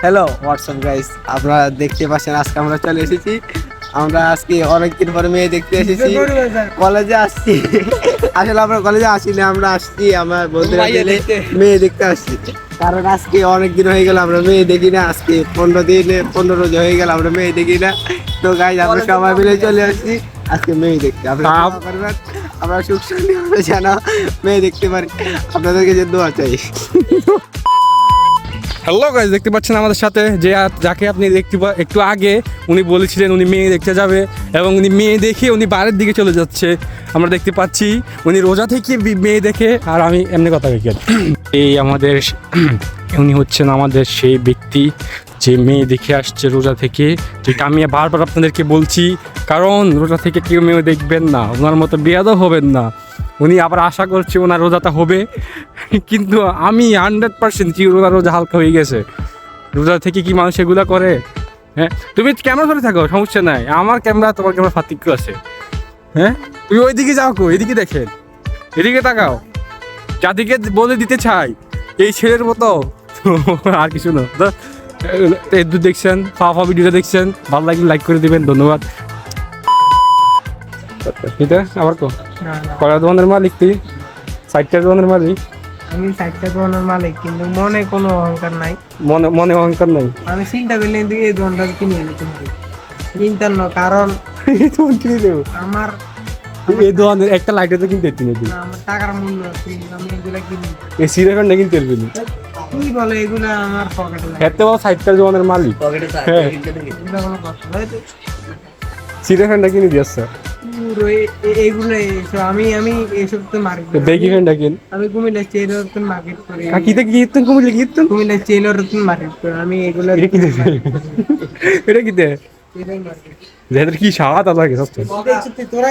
Hello WhatsApp guys, আপনারা দেখতে পাচ্ছেন আজকে আমরা চলে এসেছি। আমরা আজকে অনেকদিন পরে মেয়ে দেখতে এসেছি, কলেজে আসছি। আসলে আমরা কলেজে আসি না, আমরা আসছি আমার বন্ধুরা মিলে মেয়ে দেখতে আসছি। কারণ আজকে অনেকদিন হয়ে গেল আমরা মেয়ে দেখি না, আজকে 15 রোজ হয়ে গেল আমরা মেয়ে দেখি না। তো গাইস আমরা সবাই মিলে চলে আসছি আজকে মেয়ে দেখতে। আমরা সুখ শান্তি যেন মেয়ে দেখতে পারি, আপনাদেরকে যে দোয়া চাই। হ্যালো গাইস, দেখতে পাচ্ছেন আমাদের সাথে যাকে আপনি একটু আগে উনি বলেছিলেন উনি মেয়ে দেখতে যাবে, এবং উনি মেয়ে দেখে উনি বাড়ির দিকে চলে যাচ্ছে। আমরা দেখতে পাচ্ছি উনি রোজা থেকে মেয়ে দেখে, আর আমি এমনি কথা বলি। এই উনি হচ্ছেন আমাদের সেই ব্যক্তি যে মেয়ে দেখে আসছে রোজা থেকে, যেটা আমি বারবার আপনাদেরকে বলছি। কারণ রোজা থেকে কেউ মেয়ে দেখবেন না, ওনার মতো বেয়াদব হবেন না। উনি আবার আশা করছে ওনার রোজাটা হবে, কিন্তু আমি 100% কি ওনার রোজা হালকা হয়ে গেছে। রোজা থেকে কি মানুষ এগুলো করে? হ্যাঁ, তুমি ক্যামেরা ধরে থাকো, সমস্যা নাই। আমার ক্যামেরা তোমার ক্যামেরা পার্থক্য আছে। হ্যাঁ, তুমি ওইদিকে যাও, এদিকে দেখেন, এদিকে তাকাও। যাদিকে বলে দিতে চাই এই ছেলের মতো আর কিছু না। এদু দেখছেন, ফাফা ভিডিওটা দেখছেন, ভালো লাগলে লাইক করে দিবেন, ধন্যবাদ। এটা আবার কয়টা দোকানের মালিক? তুই 60টা দোকানের মালিক? আমি 60টা দোকানের মালিক, কিন্তু মনে কোনো অহংকার নাই। মনে অহংকার নাই? আমি চিন্তা করলে এই দোকানটা কিনে নিতে পারি, চিন্তার না। কারণ তোমার কিনে দেবো আমার এই দোকানের একটা লাইটে তো কিনতে কিনে দিই। আমার টাকার মূল্য আছে, আমি এগুলা কিনি। এই সিরাখানটা কিনতে পারবি না। কি বলে এগুলা আমার পকেটে লাগে। এত বড় 60টা দোকানের মালিক, হ্যাঁ, এগুলা কোনো কথা নয় তো। সিরাখানটা কিনে দিয়েছে। পুরো এগুলো এইসব আমি এইসব তো মার্কেট দেখি খানটা কিন। আমি কুমিল্লা চেলর তো মার্কেট করি। কাকিতে গিয়ে কুমিল্লা গিয়ে কুমিল্লা চেলর তো মার্কেট করি আমি। এগুলা এটা কি দেবে? এটা কি দে? এটাই মার্কেট। কি স্বাদ আলাদা তোরা